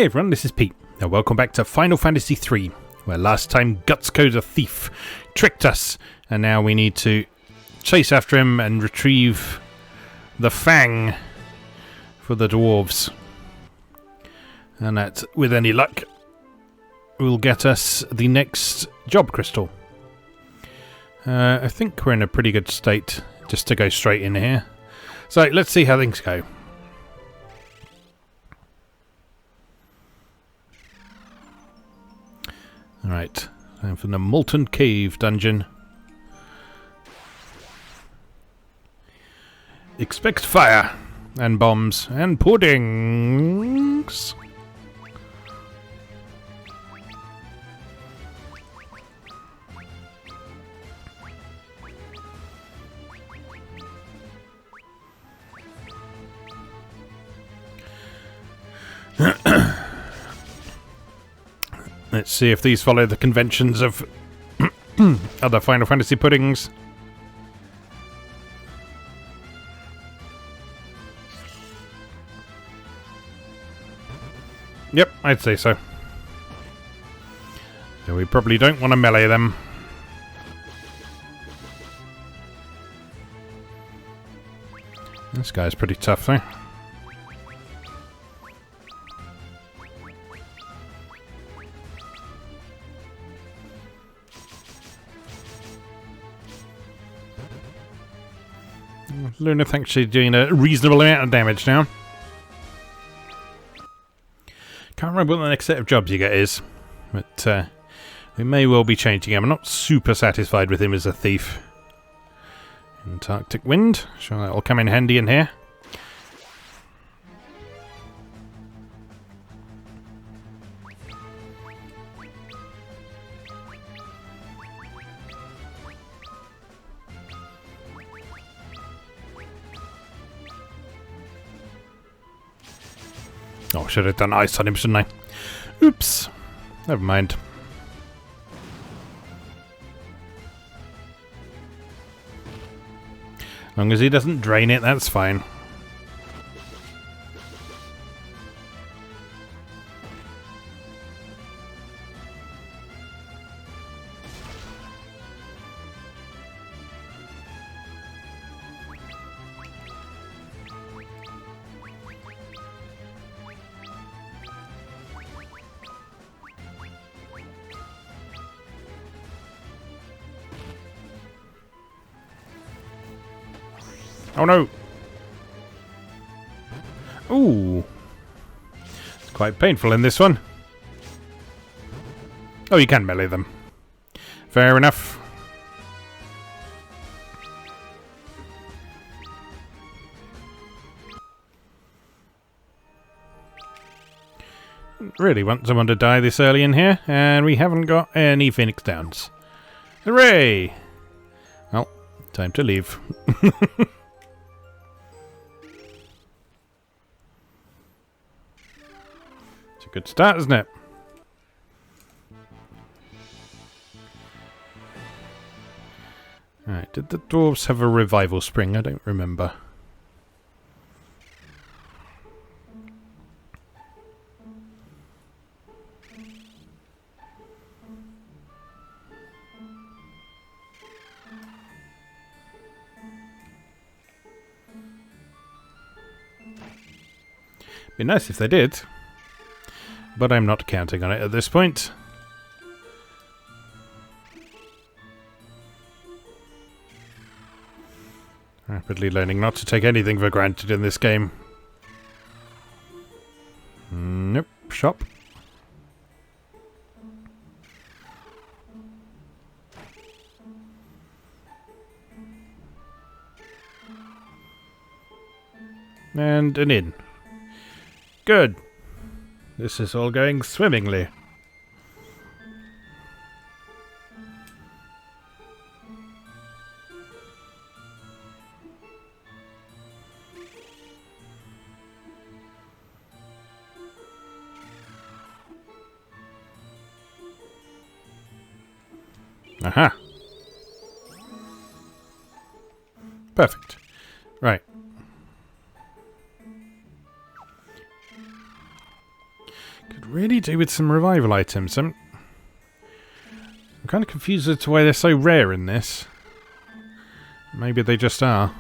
Hey everyone, this is Pete, and welcome back to Final Fantasy III, where last time Gutsco the Thief tricked us, and now we need to chase after him and retrieve the Fang for the dwarves. And that, with any luck, will get us the next job crystal. I think we're in a pretty good state just to go straight in here. So let's see how things go. Alright, time for the Molten Cave dungeon. Expect fire, and bombs, and puddings. Let's see if these follow the conventions of other Final Fantasy puddings. Yep, I'd say so. So we probably don't want to melee them. This guy's pretty tough though. Luna's actually doing a reasonable amount of damage now. Can't remember what the next set of jobs you get is, but we may well be changing him. I'm not super satisfied with him as a thief. Antarctic Wind, sure that'll come in handy in here. Oh, should have done ice on him, shouldn't I? Oops. Never mind. As long as he doesn't drain it, that's fine. Oh no! Ooh! It's quite painful in this one. Oh, you can melee them. Fair enough. Really want someone to die this early in here, and we haven't got any Phoenix Downs. Hooray! Well, time to leave. Good start, isn't it? Alright, did the dwarves have a revival spring? I don't remember. Be nice if they did. But I'm not counting on it at this point. Rapidly learning not to take anything for granted in this game. Nope. Shop. And an inn. Good. This is all going swimmingly. Aha. Perfect. Right. Could really do with some revival items. I'm kind of confused as to why they're so rare in this. Maybe they just are.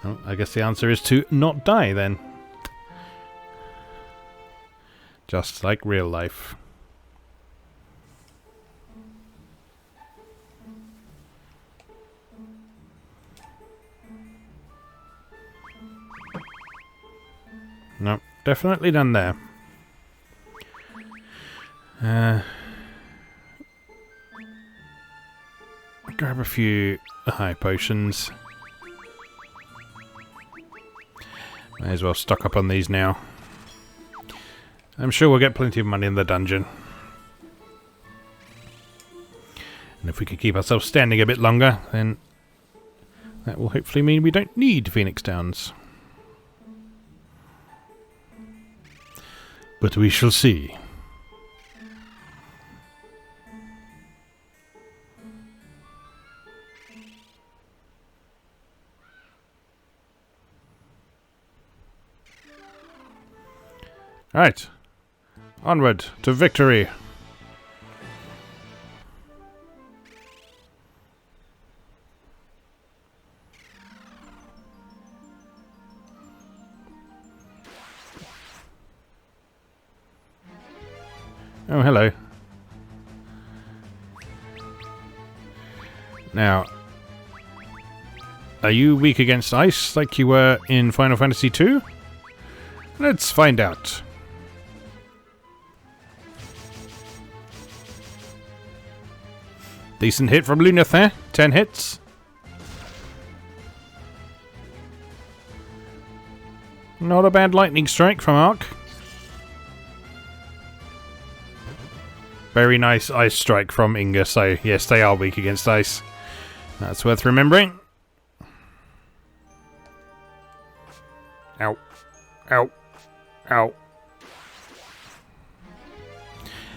Well, I guess the answer is to not die then. Just like real life. No, definitely done there. Grab a few high potions. May as well stock up on these now. I'm sure we'll get plenty of money in the dungeon. And if we can keep ourselves standing a bit longer, then that will hopefully mean we don't need Phoenix Downs. But we shall see. Right. Onward to victory. Oh, hello. Now, are you weak against ice like you were in Final Fantasy II? Let's find out. Decent hit from Luneth there. 10 hits. Not a bad lightning strike from Ark. Very nice ice strike from Inga, so yes, they are weak against ice. That's worth remembering. Ow. Ow. Ow.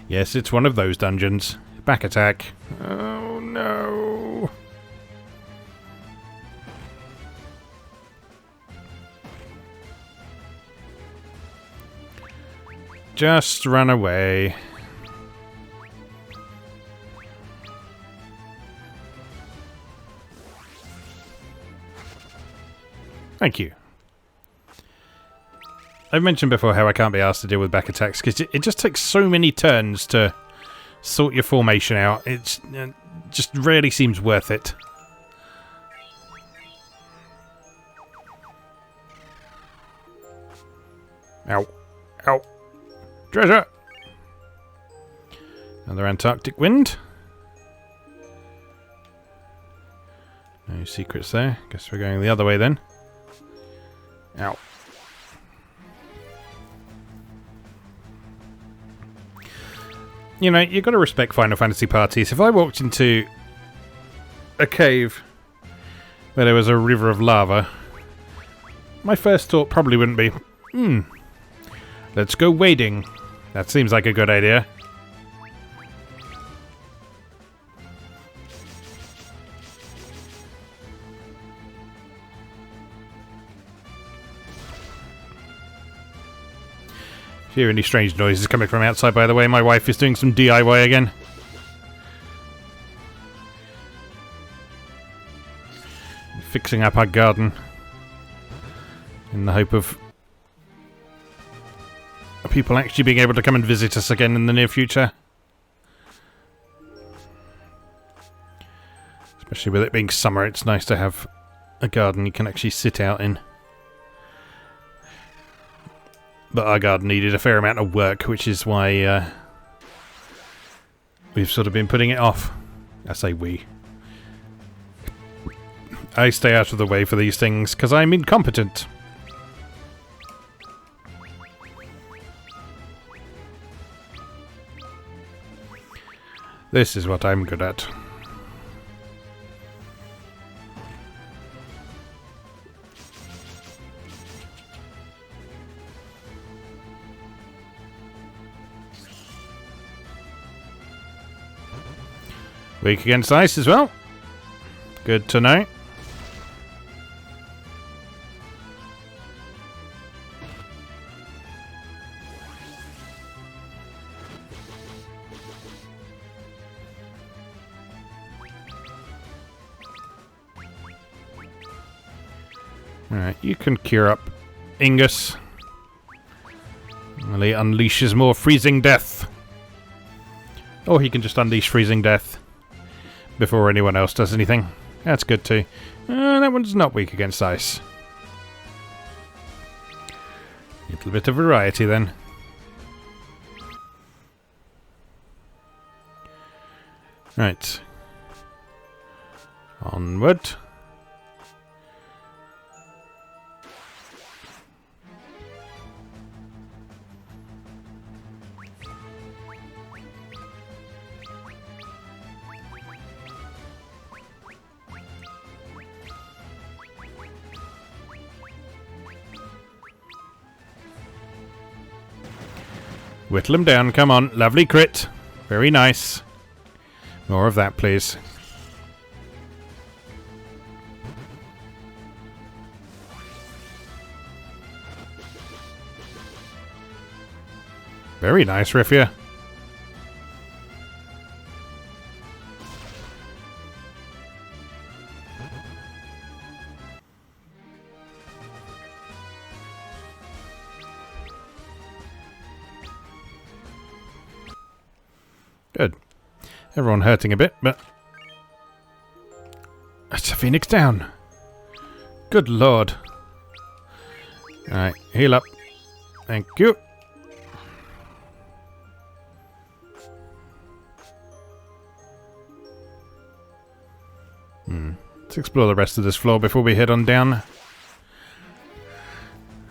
Yes, it's one of those dungeons. Back attack. Oh no. Just run away. Thank you. I've mentioned before how I can't be asked to deal with back attacks because it just takes so many turns to sort your formation out. It's just rarely seems worth it. Ow. Ow. Treasure! Another Antarctic wind. No secrets there. Guess we're going the other way then. Ow. You know, you've got to respect Final Fantasy parties. If I walked into a cave where there was a river of lava, my first thought probably wouldn't be, let's go wading. That seems like a good idea. Hear any strange noises coming from outside, by the way? My wife is doing some DIY again. Fixing up our garden. In the hope of people actually being able to come and visit us again in the near future. Especially with it being summer, it's nice to have a garden you can actually sit out in. But our garden needed a fair amount of work, which is why we've sort of been putting it off. I say we. I stay out of the way for these things, because I'm incompetent. This is what I'm good at. Weak against ice as well. Good to know. Alright, you can cure up Ingus. Well, he unleashes more freezing death. Or he can just unleash freezing death before anyone else does anything. That's good too. That one's not weak against ice. Little bit of variety then. Right. Onward. Whittle him down, come on. Lovely crit. Very nice. More of that, please. Very nice, Riffia. Good. Everyone hurting a bit, but... It's a Phoenix down. Good lord. Alright, heal up. Thank you. Let's explore the rest of this floor before we head on down.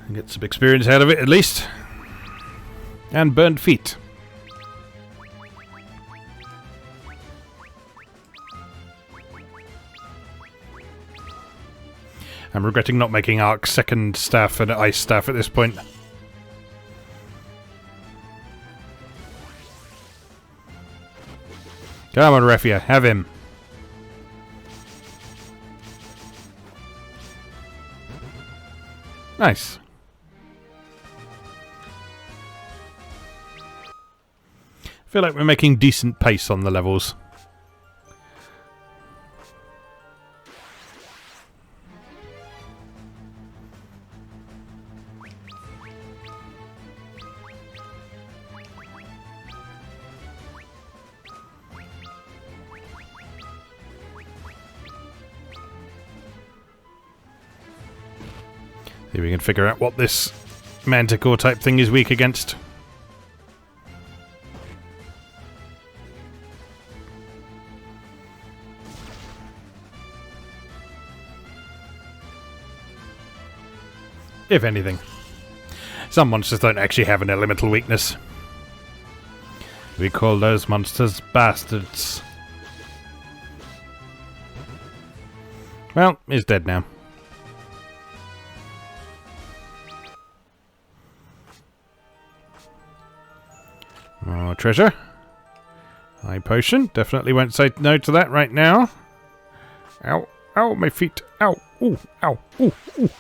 And get some experience out of it, at least. And burned feet. I'm regretting not making Arc second staff and ice staff at this point. Come on, Refia, have him. Nice. I feel like we're making decent pace on the levels. See if we can figure out what this Manticore type thing is weak against. If anything. Some monsters don't actually have an elemental weakness. We call those monsters bastards. Well, he's dead now. More treasure. High potion. Definitely won't say no to that right now. Ow. Ow, my feet. Ow. Ooh. Ow. Ooh. Ooh.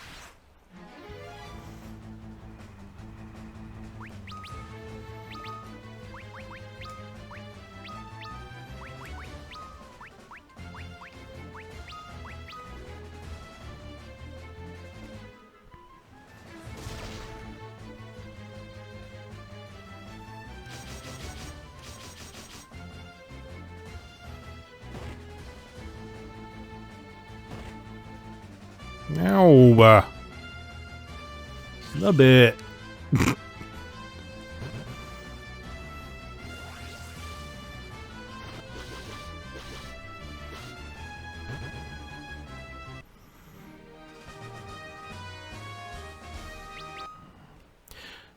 Ow. A bit.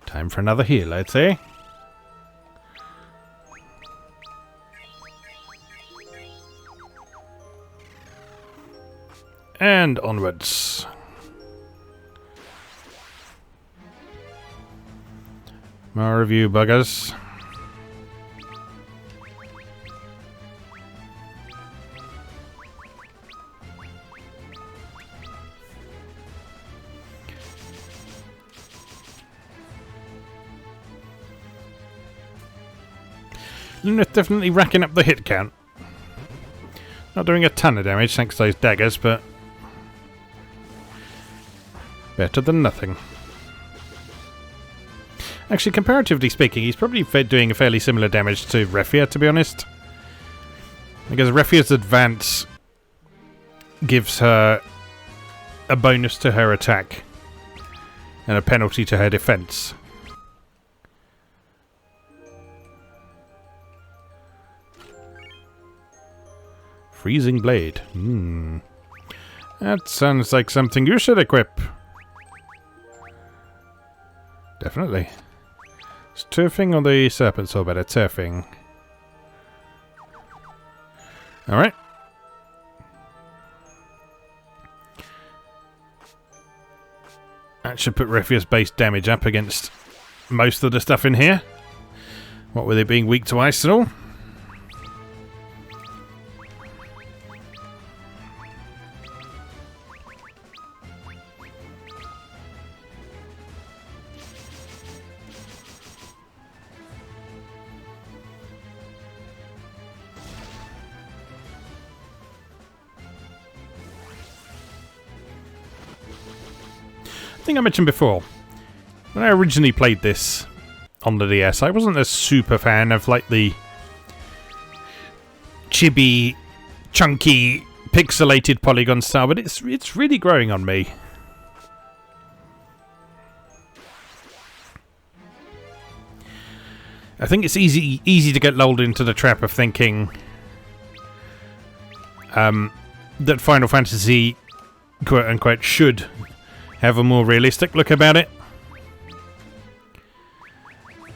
Time for another heal, I'd say. And onwards. More of you buggers. Luneth definitely racking up the hit count. Not doing a ton of damage thanks to those daggers, but better than nothing. Actually, comparatively speaking, he's probably doing a fairly similar damage to Refia, to be honest. Because Refia's advance gives her a bonus to her attack and a penalty to her defense. Freezing Blade. That sounds like something you should equip. Definitely. Is turfing or the serpent saw better? Turfing. Alright. That should put Refia's base damage up against most of the stuff in here. What with it being weak to ice and all. I think I mentioned before, when I originally played this on the DS, I wasn't a super fan of like the chibi, chunky, pixelated polygon style, but it's really growing on me. I think it's easy to get lulled into the trap of thinking that Final Fantasy, quote unquote, should have a more realistic look about it.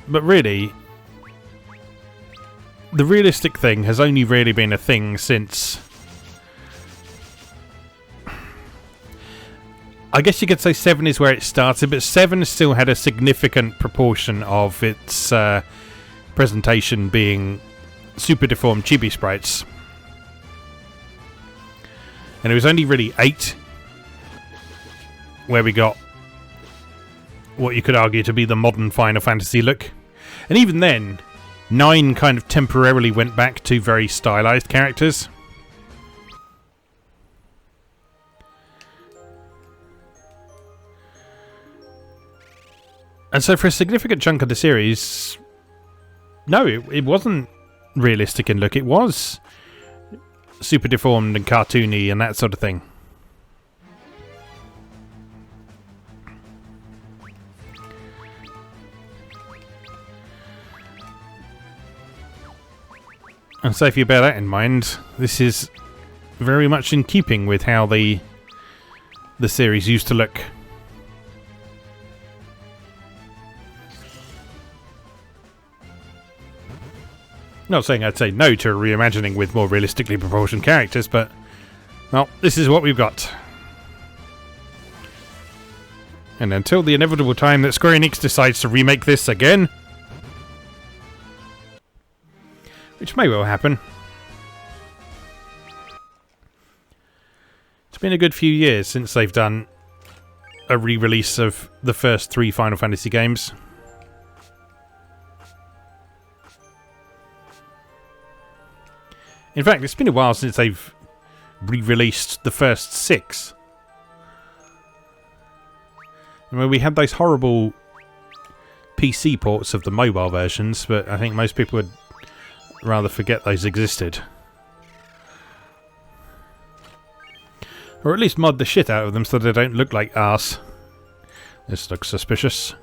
But really, the realistic thing has only really been a thing since, I guess you could say 7 is where it started, but 7 still had a significant proportion of its presentation being super deformed chibi sprites. And it was only really 8 where we got what you could argue to be the modern Final Fantasy look. And even then, 9 kind of temporarily went back to very stylized characters. And so for a significant chunk of the series, no, it wasn't realistic in look. It was super deformed and cartoony and that sort of thing. And so if you bear that in mind, this is very much in keeping with how the series used to look. Not saying I'd say no to reimagining with more realistically proportioned characters, but, well, this is what we've got. And until the inevitable time that Square Enix decides to remake this again, which may well happen. It's been a good few years since they've done a re-release of the first 3 Final Fantasy games. In fact, it's been a while since they've re-released the first 6. I mean, we had those horrible PC ports of the mobile versions, but I think most people would rather forget those existed. Or at least mod the shit out of them so they don't look like arse. This looks suspicious.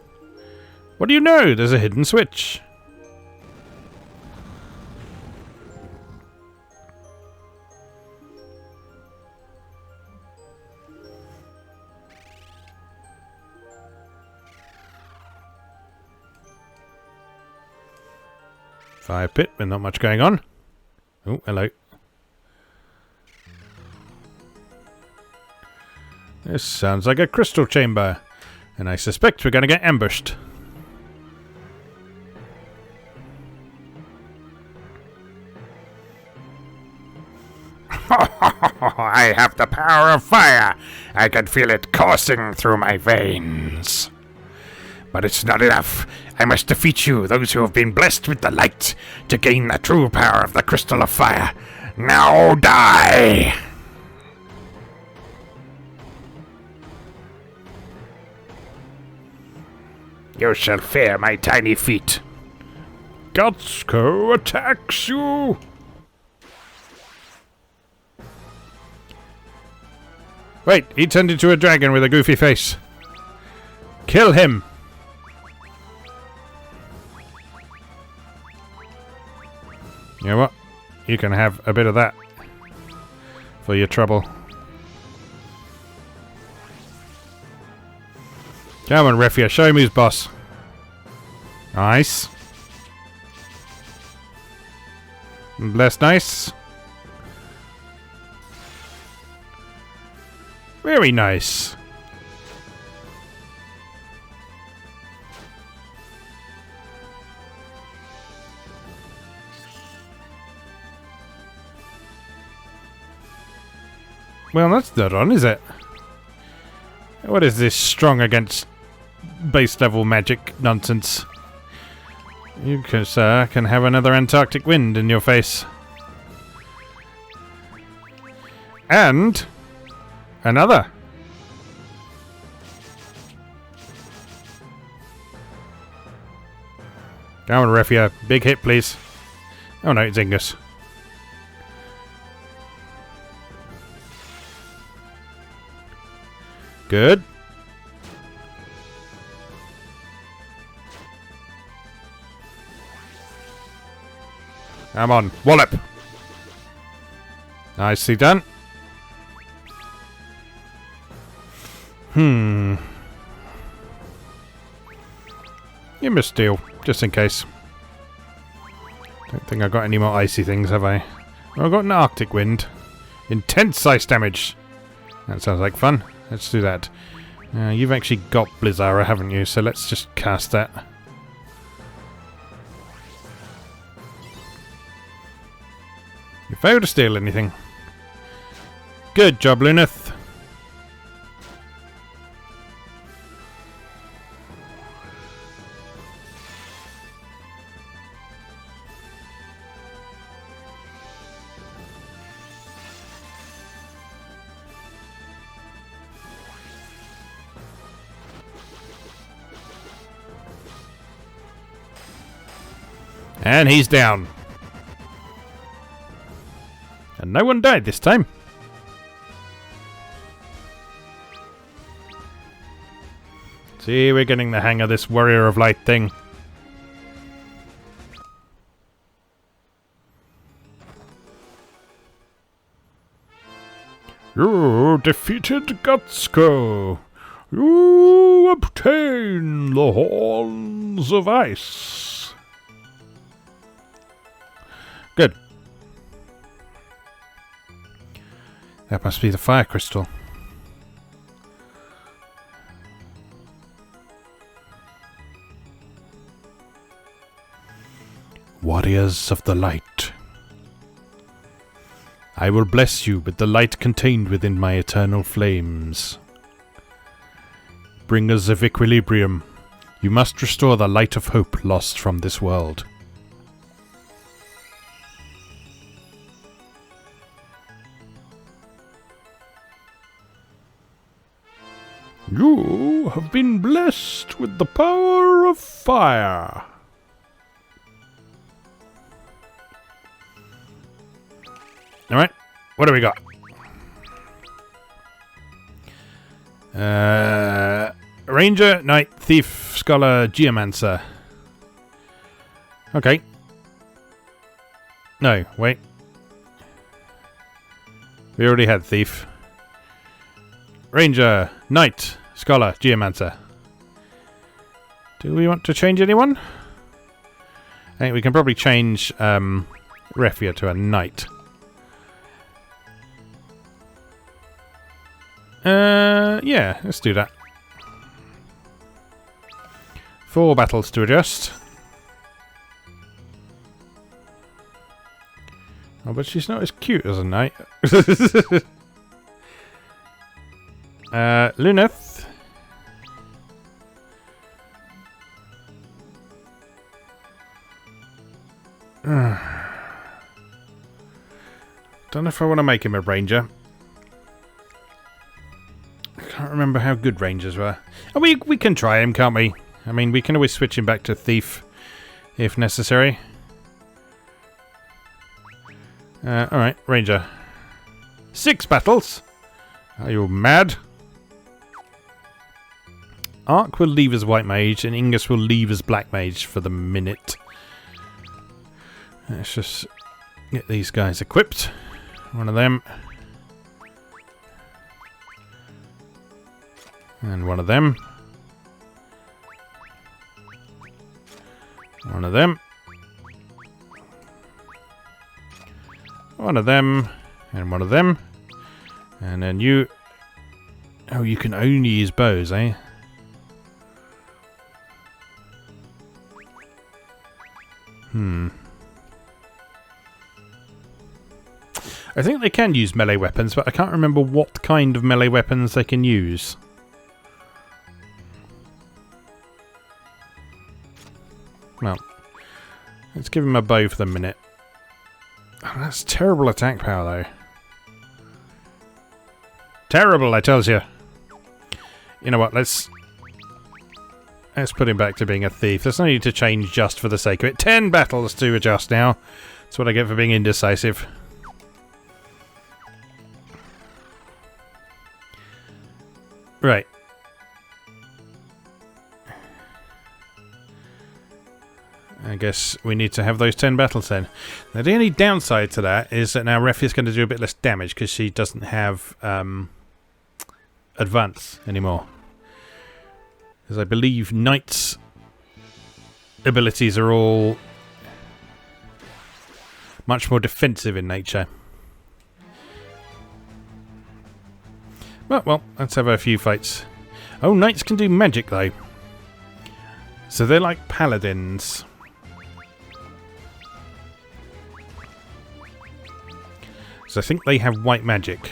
What do you know? There's a hidden switch. Fire pit with not much going on. Oh, hello. This sounds like a crystal chamber, and I suspect we're going to get ambushed. I have the power of fire. I can feel it coursing through my veins. But it's not enough. I must defeat you, those who have been blessed with the light, to gain the true power of the Crystal of Fire. Now die! You shall fear my tiny feet. Gutsco attacks you! Wait, he turned into a dragon with a goofy face. Kill him! You know what? You can have a bit of that for your trouble. Come on, Refia, show him who's boss. Nice. Bless nice. Very nice. Well, that's not on, is it? What is this strong against base level magic nonsense? You can, sir, can have another Antarctic wind in your face. And another. Come on, Refia. Big hit, please. Oh no, it's Ingus. Good. Come on, wallop. Nicely done. You must steal, just in case. Don't think I got any more icy things, have I? Oh, I got an Arctic wind. Intense ice damage. That sounds like fun. Let's do that. You've actually got Blizzara, haven't you? So let's just cast that. You failed to steal anything. Good job, Luneth. And he's down. And no one died this time. See, we're getting the hang of this Warrior of Light thing. You defeated Gutsco. You obtain the Horns of Ice. Good. That must be the fire crystal. Warriors of the light. I will bless you with the light contained within my eternal flames. Bringers of equilibrium, you must restore the light of hope lost from this world. You have been blessed with the power of fire. Alright, what do we got? Ranger, Knight, Thief, Scholar, Geomancer. Okay. No, wait. We already had Thief. Ranger, Knight, Scholar, Geomancer. Do we want to change anyone? I think we can probably change Refia to a Knight. Yeah, let's do that. 4 battles to adjust. Oh, but she's not as cute as a Knight. Luneth. Don't know if I want to make him a ranger. I can't remember how good rangers were. Oh, we can try him, can't we? I mean, we can always switch him back to thief if necessary. Alright, ranger. 6 battles? Are you mad? Ark will leave as white mage and Ingus will leave as black mage for the minute. Let's just get these guys equipped. One of them. And one of them. One of them. One of them. And one of them. And then you... Oh, you can only use bows, eh? I think they can use melee weapons, but I can't remember what kind of melee weapons they can use. Well, let's give him a bow for the minute. Oh, that's terrible attack power, though. Terrible, I tells you. You know what, let's put him back to being a thief. There's no need to change just for the sake of it. 10 battles to adjust now. That's what I get for being indecisive. Right. I guess we need to have those 10 battles then. Now the only downside to that is that now Ref is going to do a bit less damage because she doesn't have advance anymore. Because I believe Knight's abilities are all much more defensive in nature. Well, let's have a few fights. Oh, Knights can do magic though. So they're like paladins. So I think they have white magic.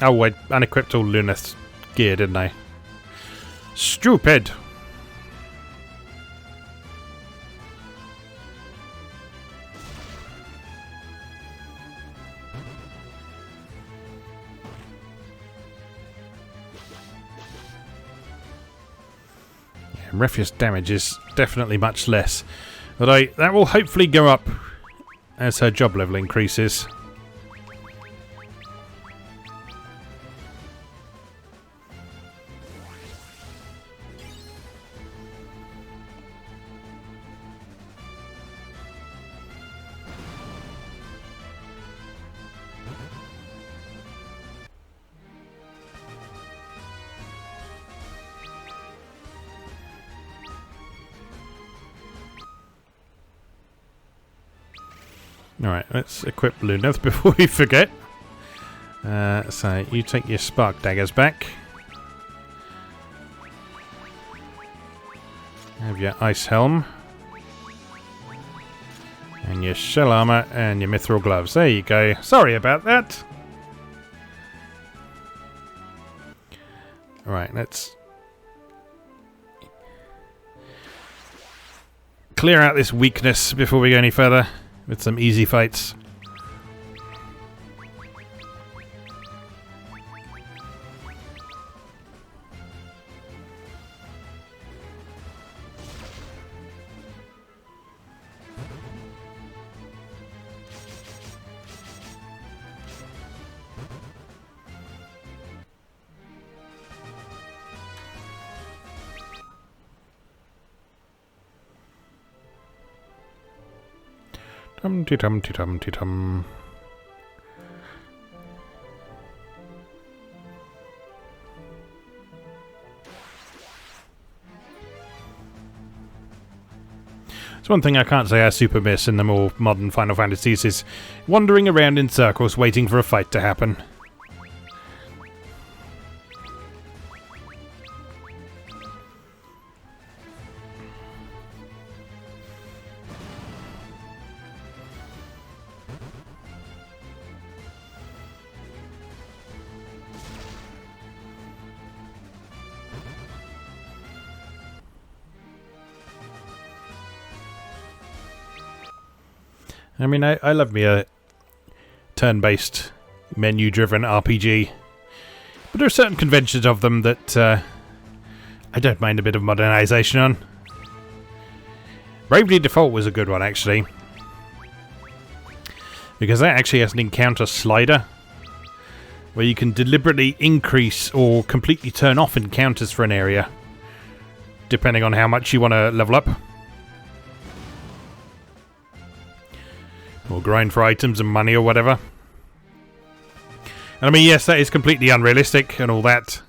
Oh, I unequipped all Luneth's gear, didn't I? Stupid! Yeah, Refuse damage is definitely much less. Although that will hopefully go up as her job level increases. Alright, let's equip Luneth before we forget. So, you take your spark daggers back. Have your ice helm. And your shell armor and your mithril gloves. There you go. Sorry about that. Alright, let's clear out this weakness before we go any further. With some easy fights. Tum-ti-tum-ti-tum-ti-tum. It's one thing I can't say I super miss in the more modern Final Fantasies is wandering around in circles waiting for a fight to happen. I mean, I love me a turn-based, menu-driven RPG. But there are certain conventions of them that I don't mind a bit of modernization on. Bravely Default was a good one, actually. Because that actually has an encounter slider, where you can deliberately increase or completely turn off encounters for an area, depending on how much you want to level up. Or grind for items and money or whatever. And I mean, yes, that is completely unrealistic and all that.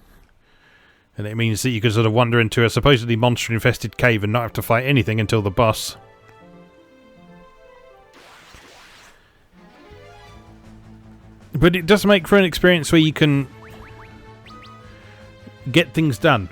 And it means that you can sort of wander into a supposedly monster-infested cave and not have to fight anything until the boss. But it does make for an experience where you can get things done.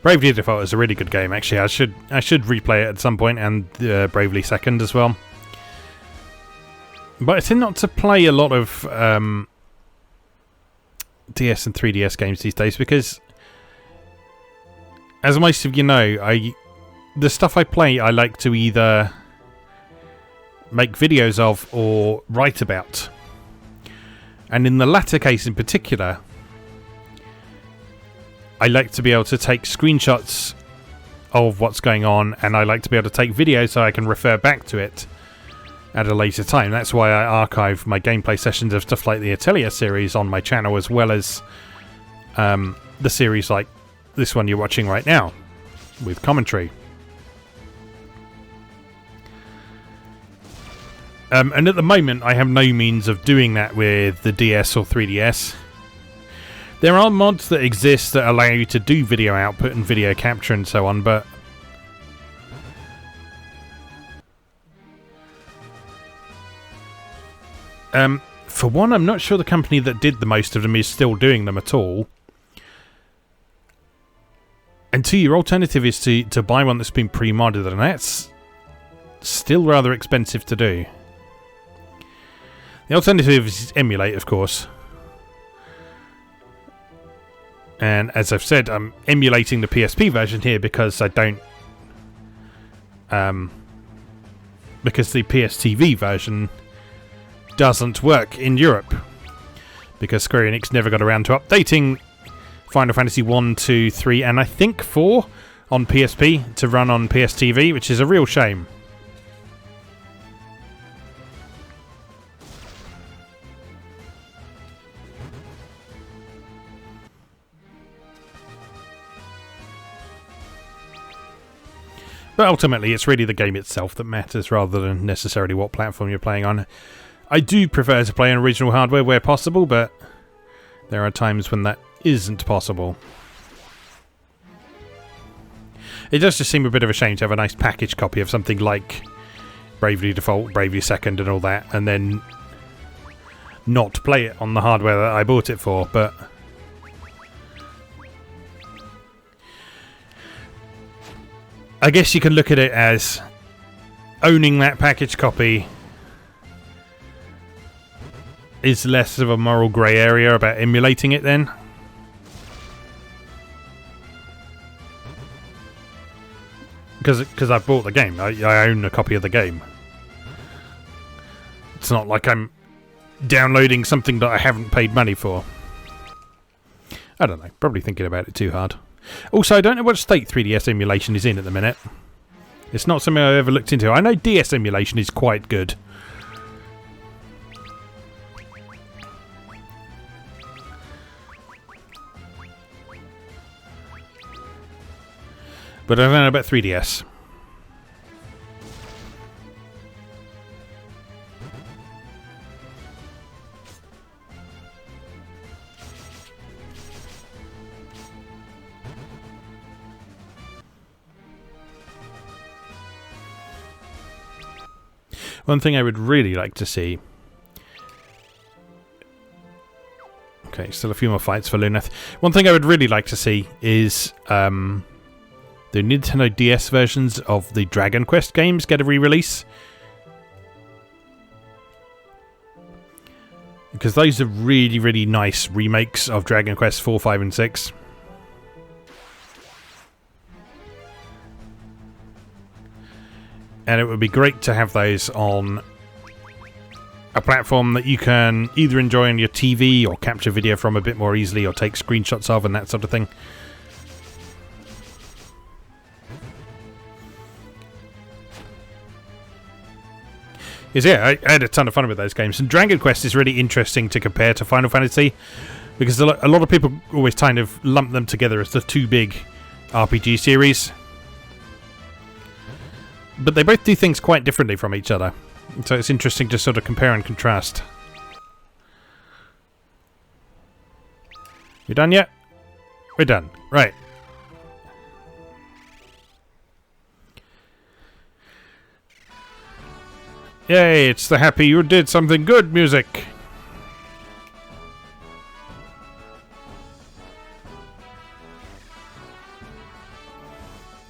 Bravely Default is a really good game, actually. I should replay it at some point, and Bravely Second as well. But I tend not to play a lot of DS and 3DS games these days because, as most of you know, the stuff I play I like to either make videos of or write about. And in the latter case in particular, I like to be able to take screenshots of what's going on, and I like to be able to take videos so I can refer back to it at a later time. That's why I archive my gameplay sessions of stuff like the Atelier series on my channel, as well as the series like this one you're watching right now, with commentary. And at the moment I have no means of doing that with the DS or 3DS. There are mods that exist that allow you to do video output and video capture and so on, but for one, I'm not sure the company that did the most of them is still doing them at all. And two, your alternative is to buy one that's been pre-modded, and that's still rather expensive to do. The alternative is emulate, of course. And as I've said, I'm emulating the PSP version here because I don't... because the PSTV version doesn't work in Europe. Because Square Enix never got around to updating Final Fantasy 1, 2, 3, and I think 4 on PSP to run on PSTV, which is a real shame. But ultimately, it's really the game itself that matters rather than necessarily what platform you're playing on. I do prefer to play on original hardware where possible, but there are times when that isn't possible. It does just seem a bit of a shame to have a nice package copy of something like Bravely Default, Bravely Second and all that, and then not play it on the hardware that I bought it for, but I guess you can look at it as owning that package copy is less of a moral grey area about emulating it then. Because I bought the game. I own a copy of the game. It's not like I'm downloading something that I haven't paid money for. I don't know. Probably thinking about it too hard. Also, I don't know what state 3DS emulation is in at the minute. It's not something I've ever looked into. I know DS emulation is quite good. But I don't know about 3DS. One thing I would really like to see... Okay, still a few more fights for Luneth. One thing I would really like to see is the Nintendo DS versions of the Dragon Quest games get a re-release. because those are really, really nice remakes of Dragon Quest 4, 5 and 6. And it would be great to have those on a platform that you can either enjoy on your TV or capture video from a bit more easily or take screenshots of and that sort of thing. I had a ton of fun with those games. And Dragon Quest is really interesting to compare to Final Fantasy because a lot of people always kind of lump them together as the two big RPG series. But they both do things quite differently from each other. So it's interesting to sort of compare and contrast. You done yet? We're done. Right. Yay, it's the happy you did something good music.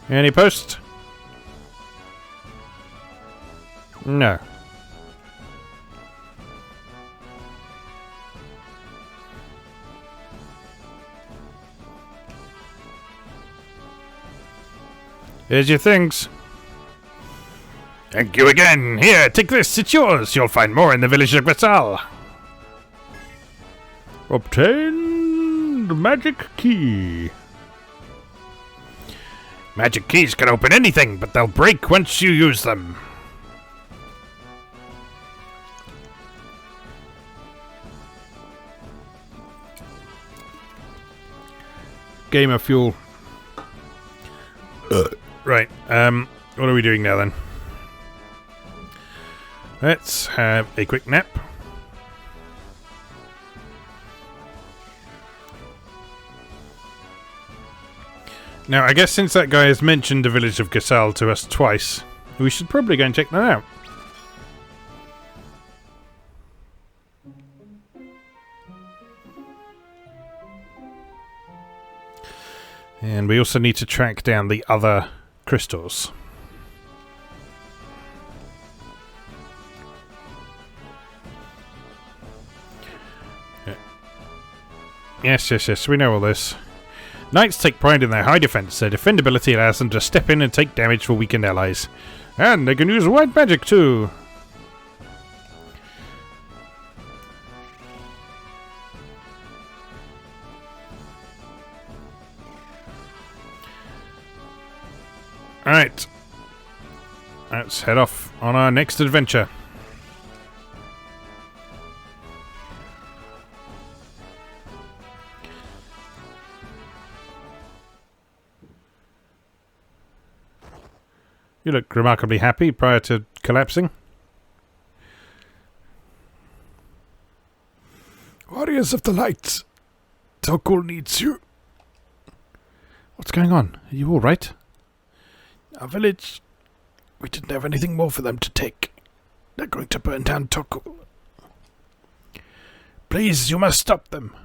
Any post? No. Here's your things. Thank you again. Here, take this. It's yours. You'll find more in the village of Gutsco. Obtain the magic key. Magic keys can open anything, but they'll break once you use them. Gamer fuel. Right, what are we doing now then? Let's have a quick nap. Now, I guess since that guy has mentioned the village of Gutsco to us twice, we should probably go and check that out. And we also need to track down the other crystals. Yes, we know all this. Knights take pride in their high defense. Their defendability allows them to step in and take damage for weakened allies. And they can use white magic too. Alright. Let's head off on our next adventure. You look remarkably happy prior to collapsing. Warriors of the Light. Tokul needs you. What's going on? Are you alright? Our village. We didn't have anything more for them to take. They're going to burn down Tokul. Please, you must stop them.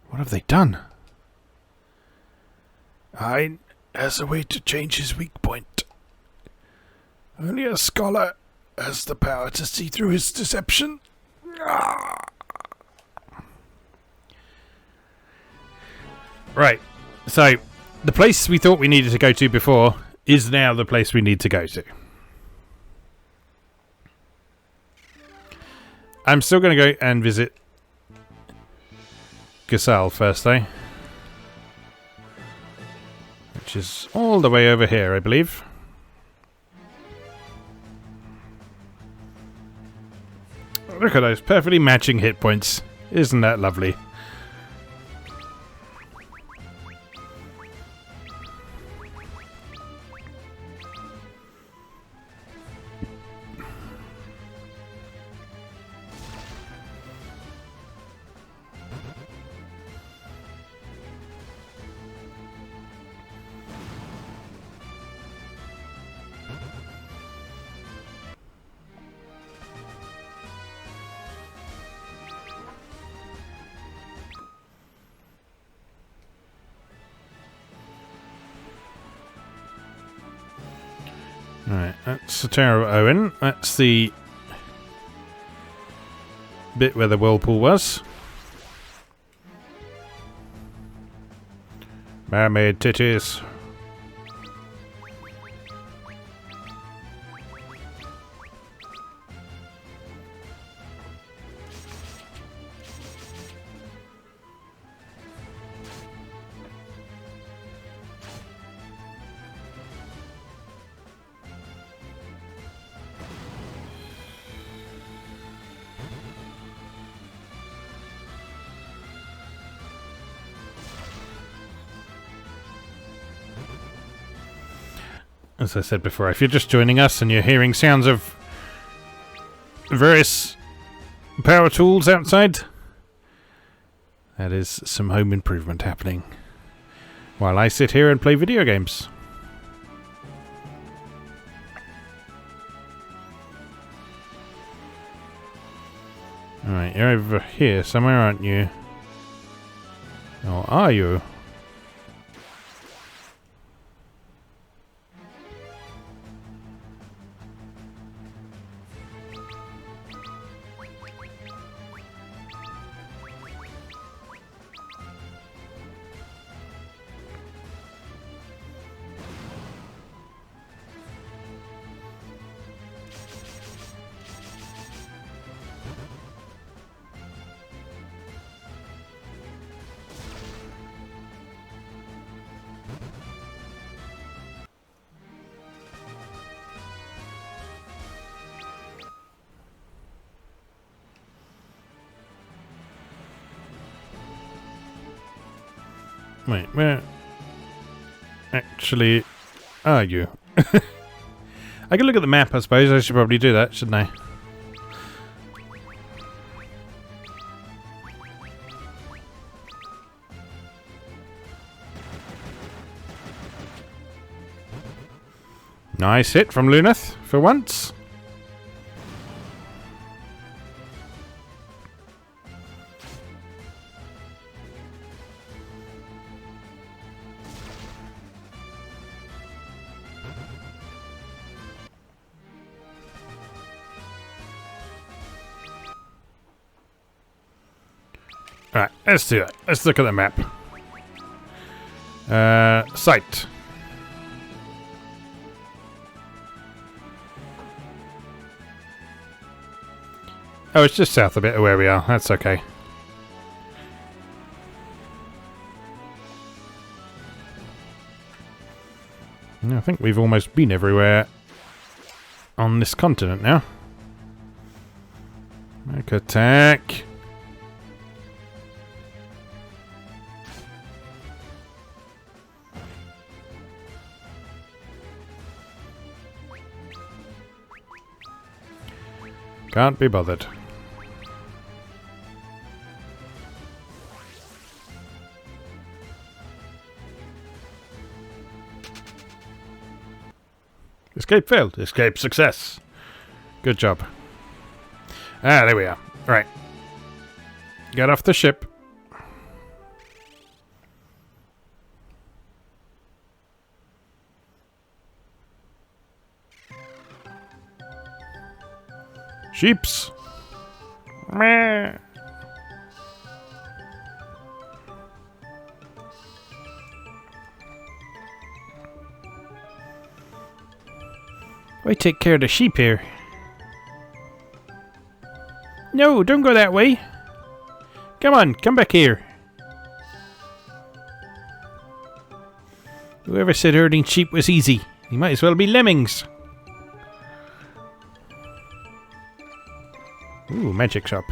What have they done? Has a way to change his weak point. Only a scholar has the power to see through his deception. Right, so the place we thought we needed to go to before is now the place we need to go to. I'm still going to go and visit Gutsco first though. Which is all the way over here, I believe. Look at those perfectly matching hit points. Isn't that lovely? Right, that's the Tower of Owen. That's the bit where the whirlpool was. Mermaid titties. As I said before, if you're just joining us and you're hearing sounds of various power tools outside, that is some home improvement happening while I sit here and play video games. Alright, you're over here somewhere, aren't you? Or are you? Wait, where actually are you? I can look at the map, I suppose. I should probably do that, shouldn't I? Nice hit from Luneth, for once. Right, let's do it. Let's look at the map. Site. Oh, it's just south a bit of where we are. That's okay. I think we've almost been everywhere on this continent now. Make attack. Can't be bothered. Escape failed. Escape success. Good job. Ah, there we are. Right. Get off the ship. Sheeps. Meh. I take care of the sheep here. No, don't go that way. Come on, come back here. Whoever said herding sheep was easy? You might as well be lemmings. Ooh, magic shop.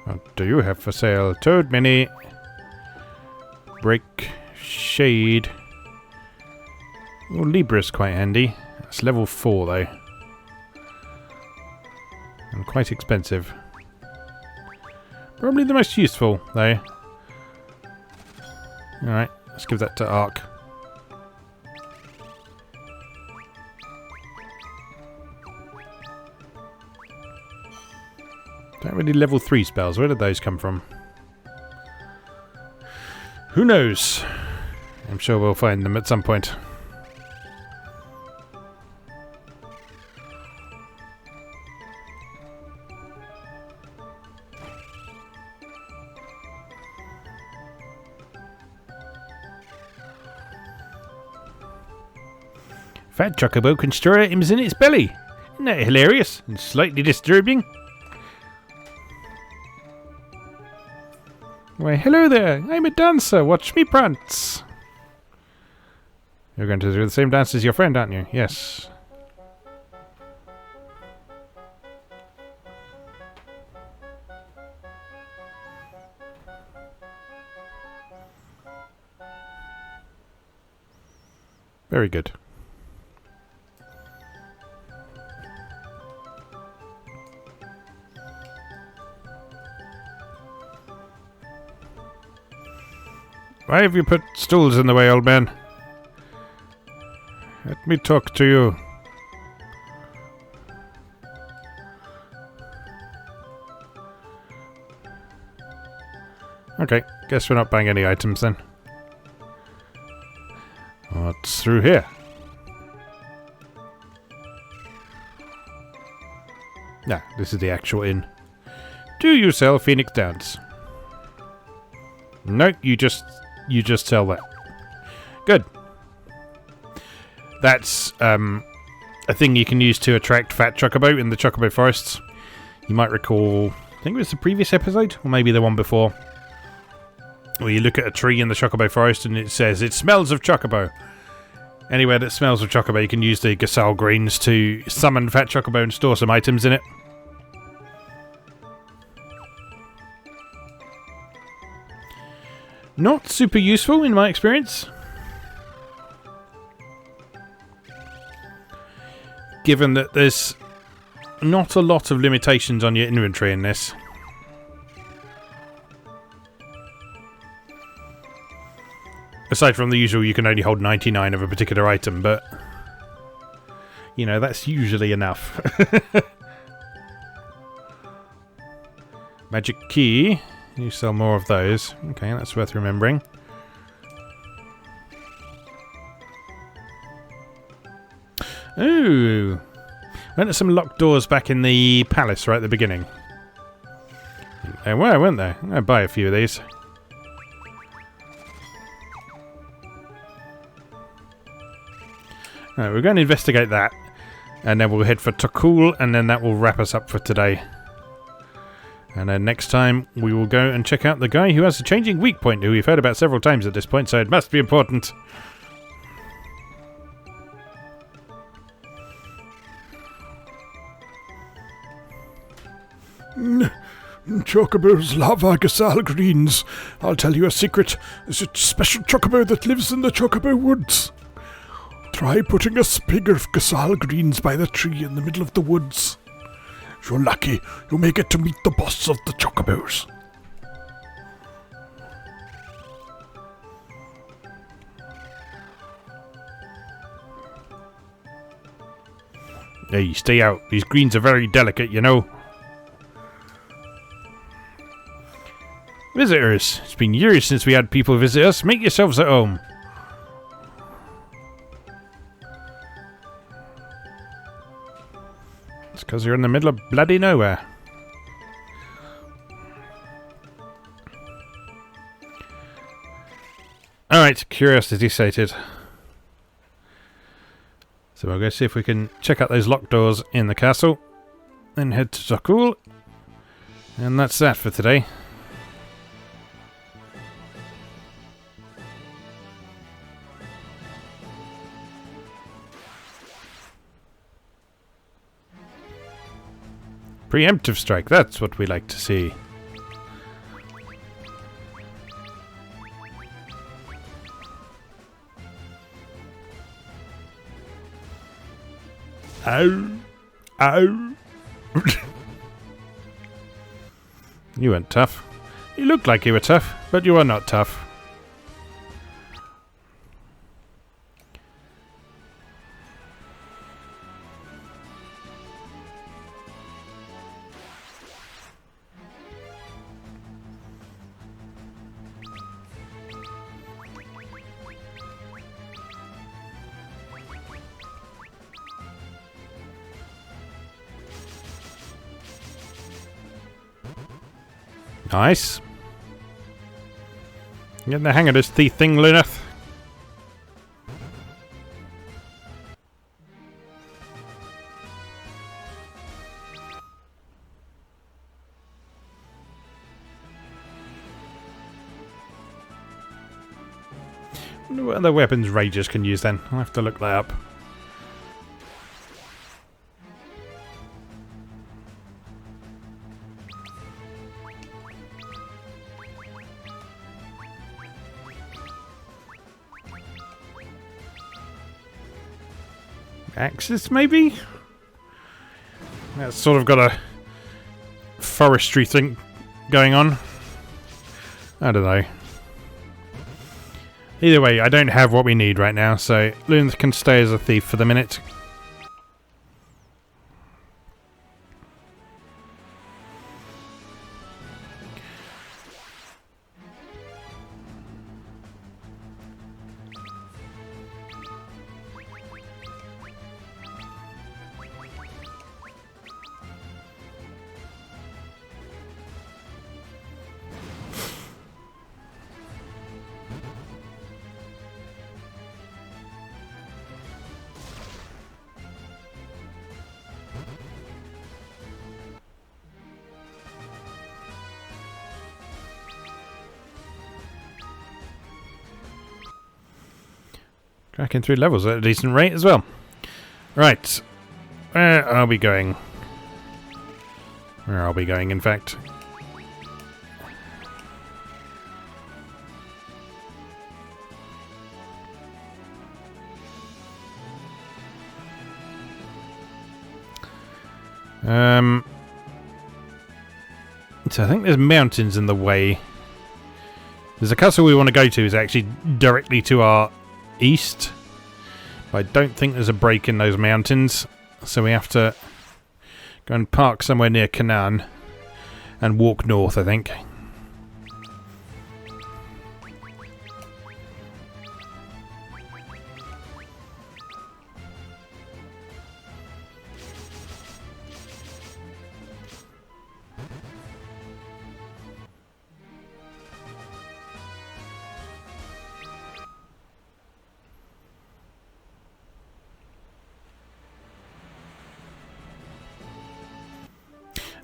What do you have for sale? Toad Mini. Break. Shade. Oh, Libra's quite handy. It's level 4 though. And quite expensive. Probably the most useful though. Alright, let's give that to Ark. Don't really level 3 spells. Where did those come from? Who knows? I'm sure we'll find them at some point. Fat chocobo can store items in its belly. Isn't that hilarious and slightly disturbing? Why, hello there. I'm a dancer. Watch me prance. You're going to do the same dance as your friend, aren't you? Yes. Very good. Why have you put stools in the way, old man? Let me talk to you. Okay, guess we're not buying any items then. What's through here? Nah, this is the actual inn. Do you sell Phoenix Downs? No, you just sell that. Good. That's a thing you can use to attract fat chocobo in the chocobo forests. You might recall, I think it was the previous episode, or maybe the one before, where you look at a tree in the chocobo forest and it says, it smells of chocobo. Anywhere that smells of chocobo, you can use the Gutsco greens to summon fat chocobo and store some items in it. Not super useful in my experience, given that there's not a lot of limitations on your inventory in this. Aside from the usual, you can only hold 99 of a particular item, but you know, that's usually enough. Magic key. You sell more of those. Okay, that's worth remembering. Ooh. Went to some locked doors back in the palace right at the beginning. They were, weren't they? I'll buy a few of these. Alright, we're going to investigate that. And then we'll head for Tokul, and then that will wrap us up for today. And then next time we will go and check out the guy who has a changing weak point, who we've heard about several times at this point, so it must be important. Chocobos love our Gutsco greens. I'll tell you a secret. There's a special chocobo that lives in the chocobo woods. Try putting a sprig of Gutsco greens by the tree in the middle of the woods. If you're lucky, you may get to meet the boss of the chocobos. Hey, stay out. These greens are very delicate, you know. Visitors. It's been years since we had people visit us. Make yourselves at home. It's because you're in the middle of bloody nowhere. Alright, curiosity sated. So we'll go see if we can check out those locked doors in the castle. Then head to Tokul. And that's that for today. Preemptive strike, that's what we like to see. Ow! Ow! You weren't tough. You looked like you were tough, but you are not tough. Nice. Getting the hang of this thief thing, Luneth. wonder what other weapons Ragers can use then. I'll have to look that up. Axis, maybe? That's sort of got a forestry thing going on. I don't know. Either way, I don't have what we need right now, so Lunth can stay as a thief for the minute. Cracking through levels at a decent rate as well. Right. Where are we going? Where are we going, in fact? So I think there's mountains in the way. There's a castle we want to go to is actually directly to our east. But I don't think there's a break in those mountains. So we have to go and park somewhere near Canaan and walk north, I think.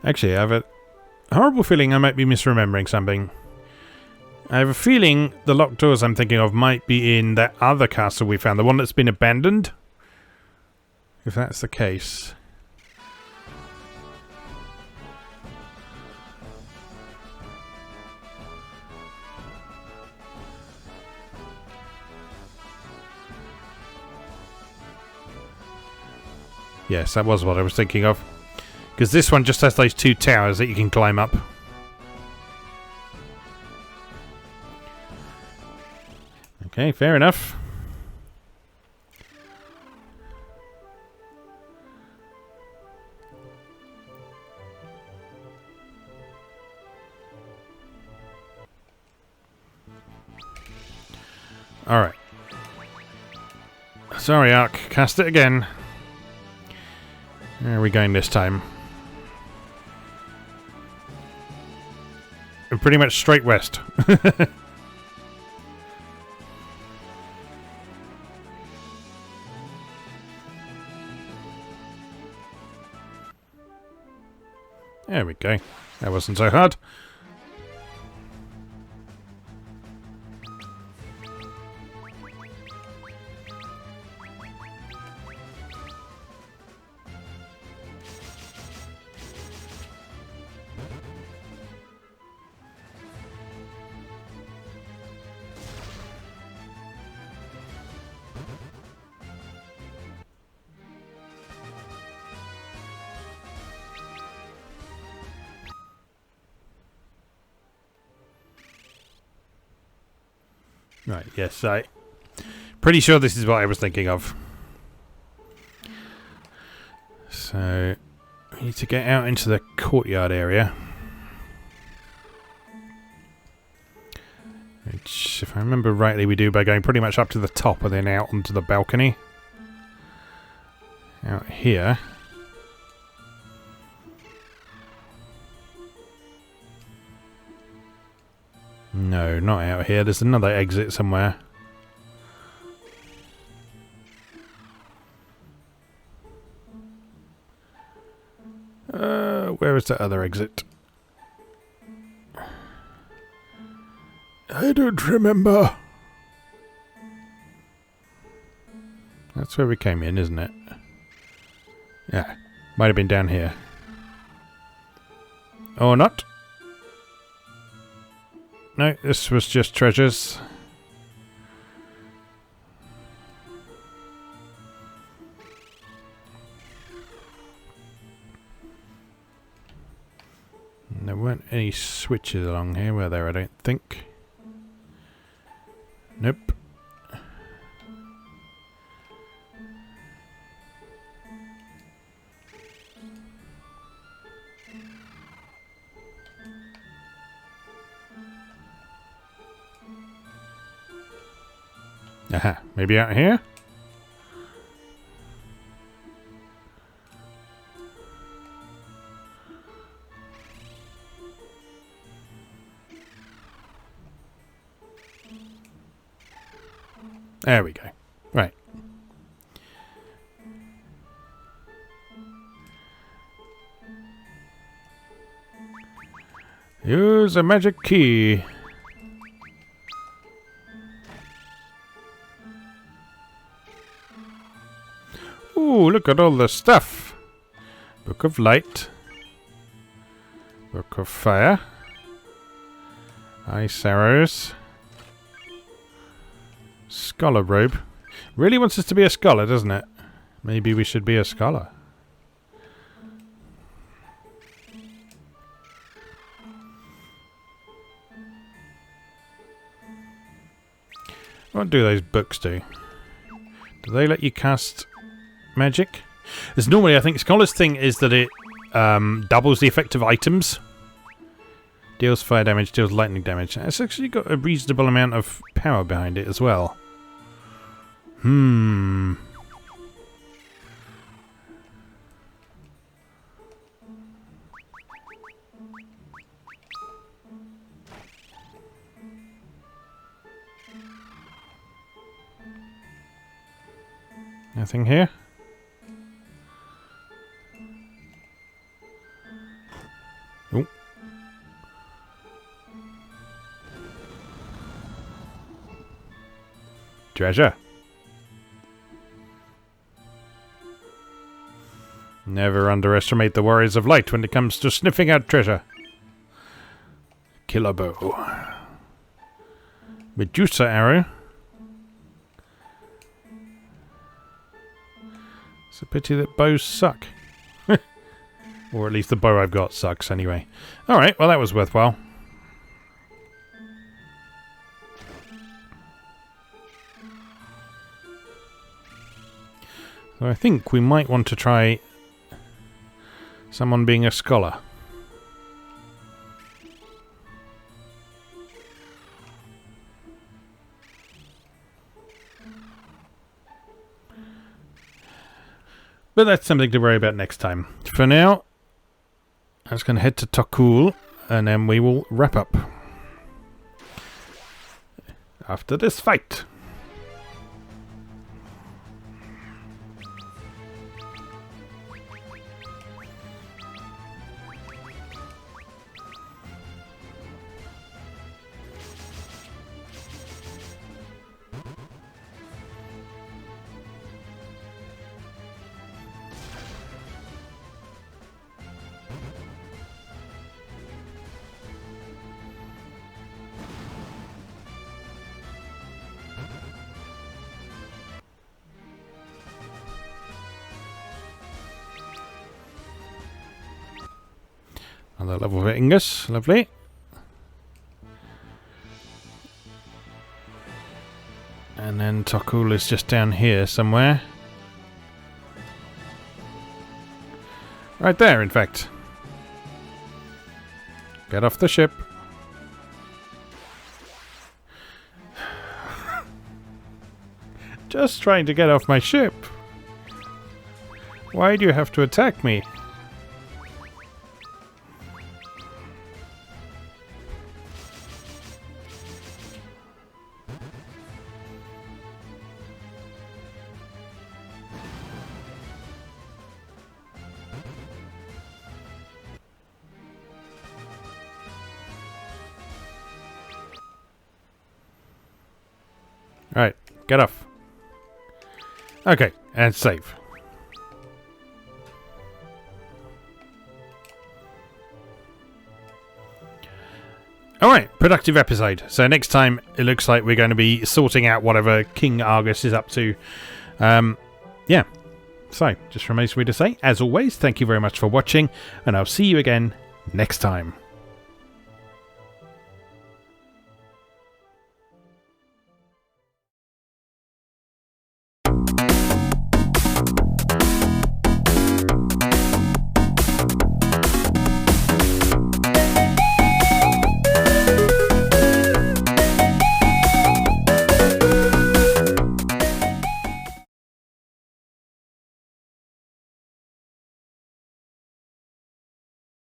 Actually, I have a horrible feeling I might be misremembering something. I have a feeling the locked doors I'm thinking of might be in that other castle we found, the one that's been abandoned. If that's the case. Yes, that was what I was thinking of. Because this one just has those two towers that you can climb up. Okay, fair enough. Alright. Sorry, Ark. Cast it again. Where are we going this time? We're pretty much straight west. There we go. That wasn't so hard. Right, yes, pretty sure this is what I was thinking of. So, we need to get out into the courtyard area. Which, if I remember rightly, we do by going pretty much up to the top and then out onto the balcony. Out here. No, not out here. There's another exit somewhere. Where is the other exit? I don't remember. That's where we came in, isn't it? Yeah. Might have been down here. Or not. No, this was just treasures. And there weren't any switches along here, were there? I don't think. Nope. Aha, maybe out here? There we go. Right. Use a magic key. Ooh, look at all the stuff. Book of Light. Book of Fire. Ice Arrows. Scholar robe. Really wants us to be a scholar, doesn't it? Maybe we should be a scholar. What do those books do? Do they let you cast magic? As normally, I think Scholar's thing is that it doubles the effect of items. Deals fire damage, deals lightning damage. It's actually got a reasonable amount of power behind it as well. Nothing here? Oh. Treasure. Never underestimate the warriors of light when it comes to sniffing out treasure. Killer bow. Medusa arrow. It's a pity that bows suck. Or at least the bow I've got sucks anyway. Alright, well that was worthwhile. So I think we might want to try someone being a scholar. But that's something to worry about next time. For now, I'm just going to head to Tokul, and then we will wrap up after this fight. Another level for Ingus, lovely. And then Tokul is just down here somewhere. Right there, in fact. Get off the ship. Just trying to get off my ship. Why do you have to attack me? Alright, get off. Okay, and save. Alright, productive episode. So next time it looks like we're going to be sorting out whatever King Argus is up to. Yeah. So, just remains for me to say, as always, thank you very much for watching, and I'll see you again next time.